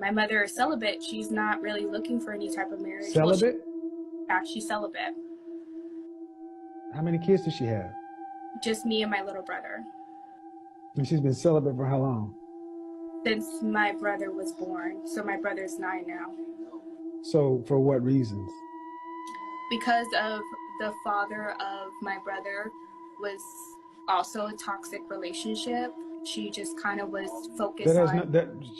My mother is celibate. She's not really looking for any type of marriage. Celibate? Yeah, she's celibate. How many kids does she have? Just me and my little brother. And she's been celibate for how long? Since my brother was born. So my brother's 9 now. So for what reasons? Because of the father of my brother was also a toxic relationship. She just kind of was focused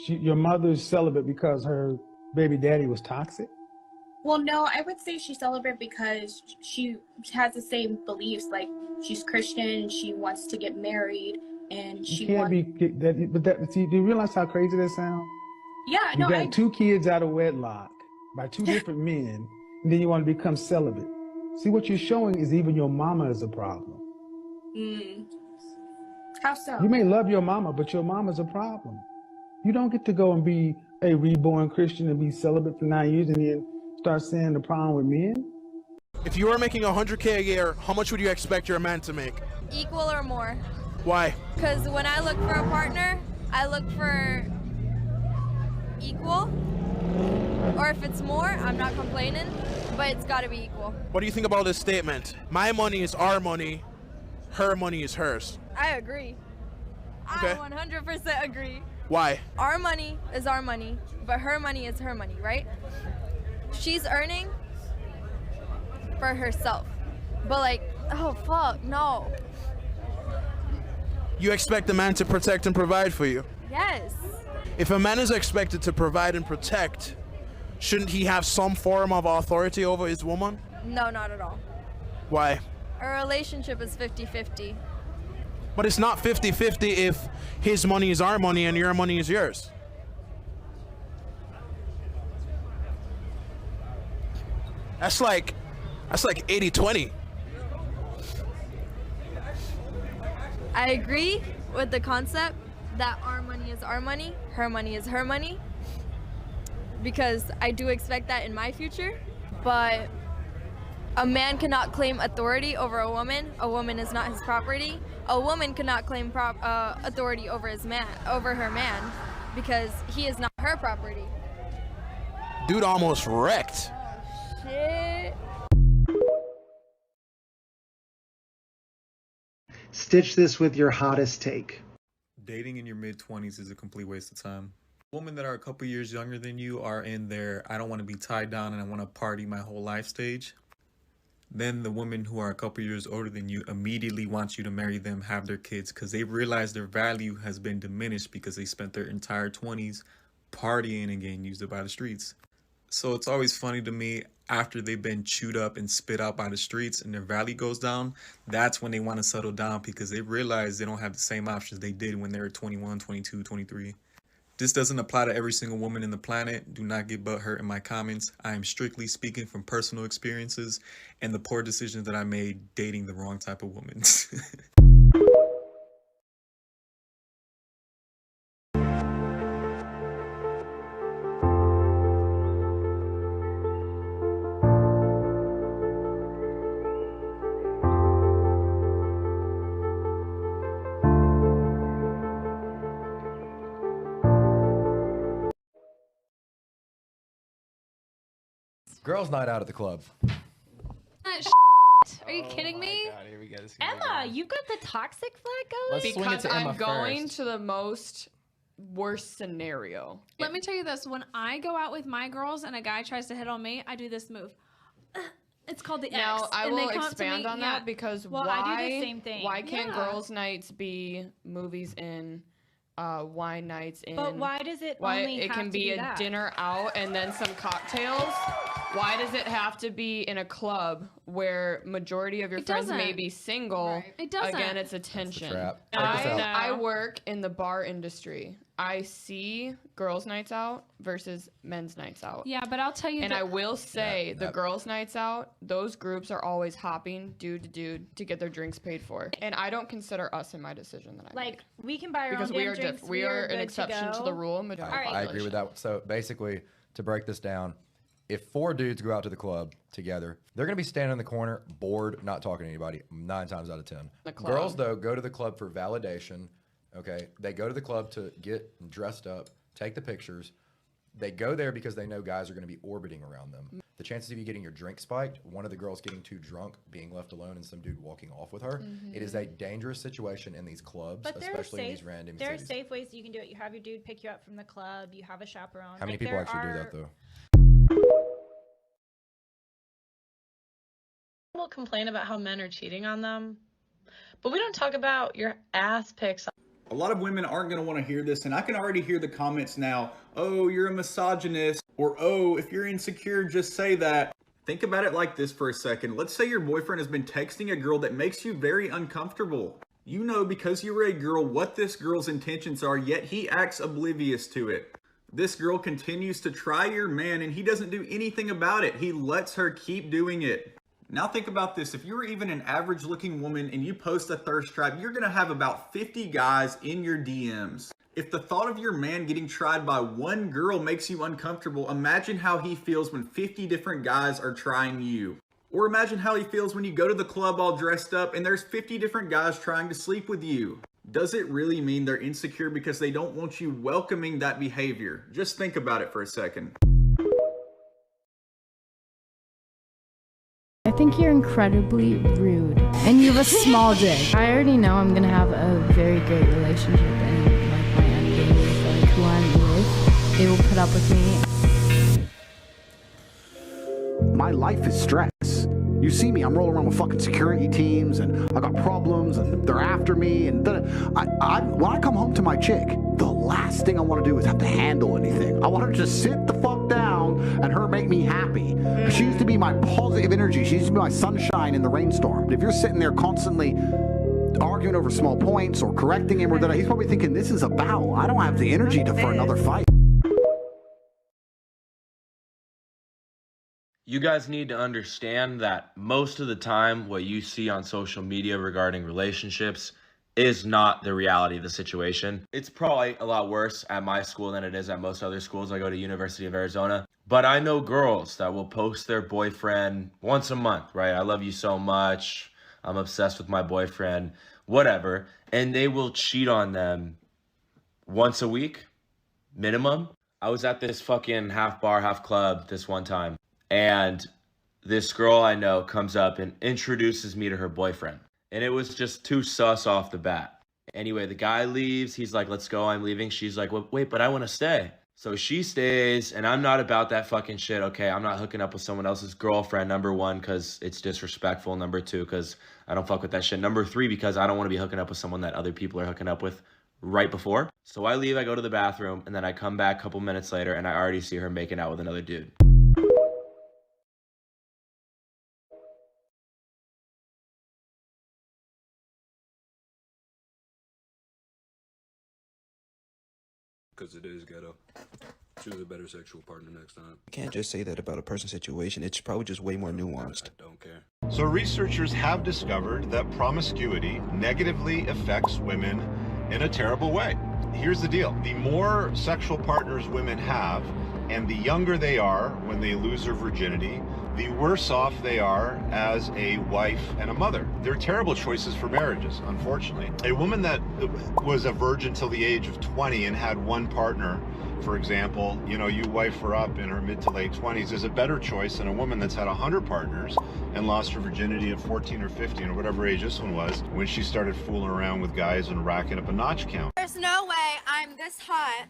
Your mother's celibate because her baby daddy was toxic? Well, no, I would say she's celibate because she has the same beliefs. Like, she's Christian, she wants to get married, and she can't be that. But that, see, do you realize how crazy that sounds? Yeah, no, you got 2 kids out of wedlock by 2 different men, and then you want to become celibate. See, what you're showing is even your mama is a problem. How so? You may love your mama, but your mama's a problem. You don't get to go and be a reborn Christian and be celibate for 9 years and then start saying the problem with men. If you were making $100K a year, how much would you expect your man to make? Equal or more. Why? Because when I look for a partner, I look for equal. Or if it's more, I'm not complaining, but it's got to be equal. What do you think about this statement? My money is our money, her money is hers. I agree. Okay. I 100% agree. Why? Our money is our money, but her money is her money, right? She's earning for herself. But like, oh fuck, no. You expect a man to protect and provide for you? Yes. If a man is expected to provide and protect, shouldn't he have some form of authority over his woman? No, not at all. Why? A relationship is 50-50. But it's not 50-50 if his money is our money and your money is yours. That's like 80-20. I agree with the concept that our money is our money, her money is her money, because I do expect that in my future, but a man cannot claim authority over a woman is not his property. A woman cannot claim authority over her man, because he is not her property. Dude almost wrecked. Shit. Stitch this with your hottest take. Dating in your mid-20s is a complete waste of time. Women that are a couple years younger than you are in their I don't want to be tied down and I want to party my whole life stage. Then the women who are a couple years older than you immediately want you to marry them, have their kids, because they realize their value has been diminished because they spent their entire 20s partying and getting used up by the streets. So it's always funny to me, after they've been chewed up and spit out by the streets and their value goes down, that's when they want to settle down because they realize they don't have the same options they did when they were 21, 22, 23. This doesn't apply to every single woman in the planet. Do not get butthurt in my comments. I am strictly speaking from personal experiences and the poor decisions that I made dating the wrong type of woman. Girls' night out at the club. Are you kidding me? God, here we go. Emma, you got the toxic flag going? Let's swing it to Emma I'm going first. to the most worst scenario. Let me tell you this. When I go out with my girls and a guy tries to hit on me, I do this move. It's called the X. Now, I and they will come up to expand me- on yeah. that because Well, why, I do the same thing. why can't Yeah. girls' nights be movies in, wine nights in? But why does it Why only it have can to be a that? dinner out and then some cocktails? Why does it have to be in a club where majority of your It friends may doesn't. be single? Right. It doesn't. Again, it's attention. trap. Check this out. I work in the bar industry. I see girls' nights out versus men's nights out. Yeah, but I'll tell you And that- I will say the girls' nights out, those groups are always hopping dude to dude to get their drinks paid for. And I don't consider us in my decision that I Like, made. we can buy our Because own we damn are drinks. we are an good exception to go. the rule. Majority I agree with that. So basically, to break this down, if 4 dudes go out to the club together, they're going to be standing in the corner, bored, not talking to anybody 9 times out of 10. The club. Girls, though, go to the club for validation. Okay, they go to the club to get dressed up, take the pictures. They go there because they know guys are going to be orbiting around them. The chances of you getting your drink spiked, one of the girls getting too drunk, being left alone, and some dude walking off with her, it is a dangerous situation in these clubs, But especially in these random there cities. are safe ways you can do it. You have your dude pick you up from the club. You have a chaperone. How many Like, people there actually do are- that, though? Will complain about how men are cheating on them, but we don't talk about your ass pics. A lot of women aren't going to want to hear this, and I can already hear the comments now. Oh, you're a misogynist, or oh, if you're insecure, just say that. Think about it like this for a second. Let's say your boyfriend has been texting a girl that makes you very uncomfortable. You know, because you were a girl, what this girl's intentions are, yet he acts oblivious to it. This girl continues to try your man, and he doesn't do anything about it. He lets her keep doing it. Now think about this. If you're even an average looking woman and you post a thirst trap, you're going to have about 50 guys in your DMs. If the thought of your man getting tried by one girl makes you uncomfortable, imagine how he feels when 50 different guys are trying you. Or imagine how he feels when you go to the club all dressed up and there's 50 different guys trying to sleep with you. Does it really mean they're insecure because they don't want you welcoming that behavior? Just think about it for a second. I think you're incredibly rude, and you have a small dick. I already know I'm gonna have a very great relationship, and like my end game with like who I'm with, they will put up with me. My life is stress. You see me, I'm rolling around with fucking security teams, and I got problems, and they're after me, and when I come home to my chick, the last thing I want to do is have to handle anything. I want her to just sit the fuck down and her make me happy. She used to be my positive energy. She used to be my sunshine in the rainstorm. But if you're sitting there constantly arguing over small points or correcting him or that, he's probably thinking, this is a battle. I don't have the energy for another fight. You guys need to understand that most of the time what you see on social media regarding relationships is not the reality of the situation. It's probably a lot worse at my school than it is at most other schools. I go to University of Arizona. But I know girls that will post their boyfriend once a month, right? I love you so much. I'm obsessed with my boyfriend, whatever. And they will cheat on them once a week, minimum. I was at this fucking half bar, half club this one time. And this girl I know comes up and introduces me to her boyfriend. And it was just too sus off the bat. Anyway, the guy leaves. He's like, let's go, I'm leaving. She's like, wait, but I want to stay. So she stays, and I'm not about that fucking shit, okay? I'm not hooking up with someone else's girlfriend, number one, because it's disrespectful. Number two, because I don't fuck with that shit. Number three, because I don't want to be hooking up with someone that other people are hooking up with right before. So I leave, I go to the bathroom, and then I come back a couple minutes later, and I already see her making out with another dude. Because it is ghetto. Choose a better sexual partner next time. You can't just say that about a person's situation. It's probably just way more nuanced. I don't care. So researchers have discovered that promiscuity negatively affects women in a terrible way. Here's the deal. The more sexual partners women have, and the younger they are when they lose their virginity, the worse off they are as a wife and a mother. They're terrible choices for marriages, unfortunately. A woman that was a virgin till the age of 20 and had one partner, for example, you know, you wife her up in her mid to late 20s, is a better choice than a woman that's had 100 partners and lost her virginity at 14 or 15 or whatever age this one was when she started fooling around with guys and racking up a notch count. There's no way I'm this hot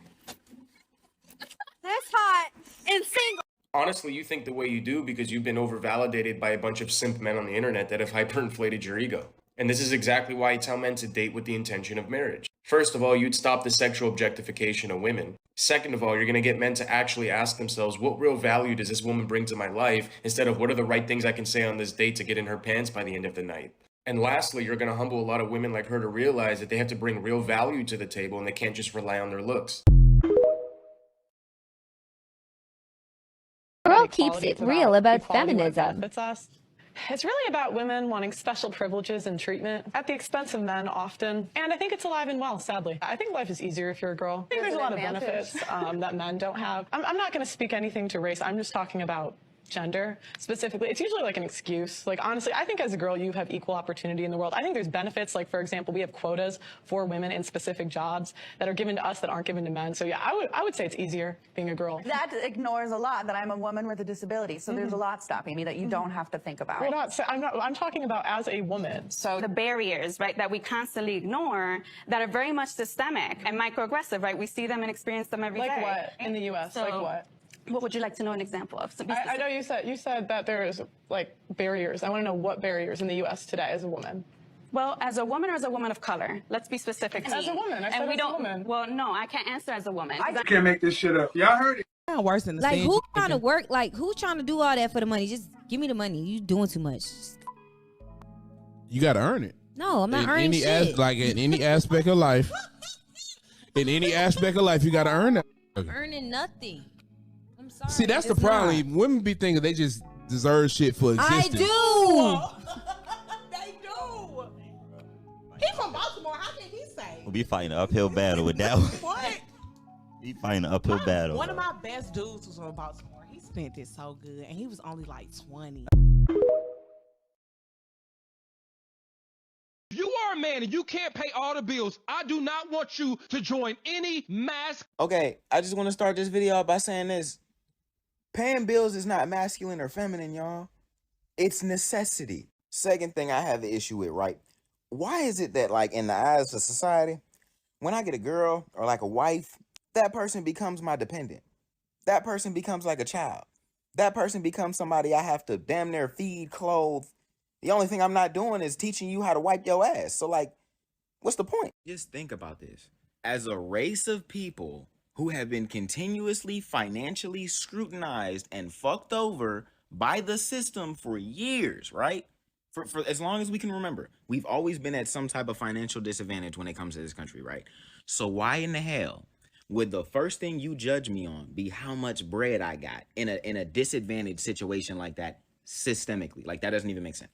and single. Honestly, you think the way you do because you've been over-validated by a bunch of simp men on the internet that have hyperinflated your ego. And this is exactly why you tell men to date with the intention of marriage. First of all, you'd stop the sexual objectification of women. Second of all, you're going to get men to actually ask themselves, what real value does this woman bring to my life, instead of what are the right things I can say on this date to get in her pants by the end of the night. And lastly, you're going to humble a lot of women like her to realize that they have to bring real value to the table and they can't just rely on their looks. Girl keeps it real about feminism. It's really about women wanting special privileges and treatment at the expense of men often. And I think it's alive and well, sadly. I think life is easier if you're a girl. I think there's a lot of benefits that men don't have. I'm not going to speak anything to race. I'm just talking about gender specifically, it's usually like an excuse. Like, honestly, I think as a girl, you have equal opportunity in the world. I think there's benefits. Like, for example, we have quotas for women in specific jobs that are given to us that aren't given to men. So yeah, I would say it's easier being a girl. That ignores a lot that I'm a woman with a disability. So there's a lot stopping me that you don't have to think about. I'm talking about as a woman. So the barriers, right, that we constantly ignore that are very much systemic and microaggressive, right? We see them and experience them every day. Like what in the U.S.? Like what? What would you like to know an example of? I know you said that there is like barriers. I want to know what barriers in the U.S. today as a woman. Well, as a woman or as a woman of color? Let's be specific. As a woman. I said as a woman. Well, no, I can't answer as a woman. I can't make this shit up. Y'all heard it. Worse than the like who trying to work? Like who trying to do all that for the money? Just give me the money. You doing too much. You got to earn it. No, I'm not in earning shit. Like in any aspect of life. In any aspect of life, you got to earn that. Earning nothing. I'm sorry. See, that's the problem. Not. Women be thinking they just deserve shit for existence. I do. They do. He from Baltimore. How can he say? We'll be fighting an uphill battle with that one. What? He fighting an uphill battle. One of my best dudes was from Baltimore. He spent it so good, and he was only like 20. You are a man and you can't pay all the bills. I do not want you to join any mass. Okay, I just want to start this video out by saying this. Paying bills is not masculine or feminine, y'all. It's necessity. Second thing I have the issue with, right? Why is it that, like, in the eyes of society, when I get a girl or like a wife, that person becomes my dependent. That person becomes like a child. That person becomes somebody I have to damn near feed, clothe. The only thing I'm not doing is teaching you how to wipe your ass. So, like, what's the point? Just think about this. As a race of people who have been continuously financially scrutinized and fucked over by the system for years, right? For as long as we can remember, we've always been at some type of financial disadvantage when it comes to this country, right? So why in the hell would the first thing you judge me on be how much bread I got in a disadvantaged situation like that systemically? Like, that doesn't even make sense.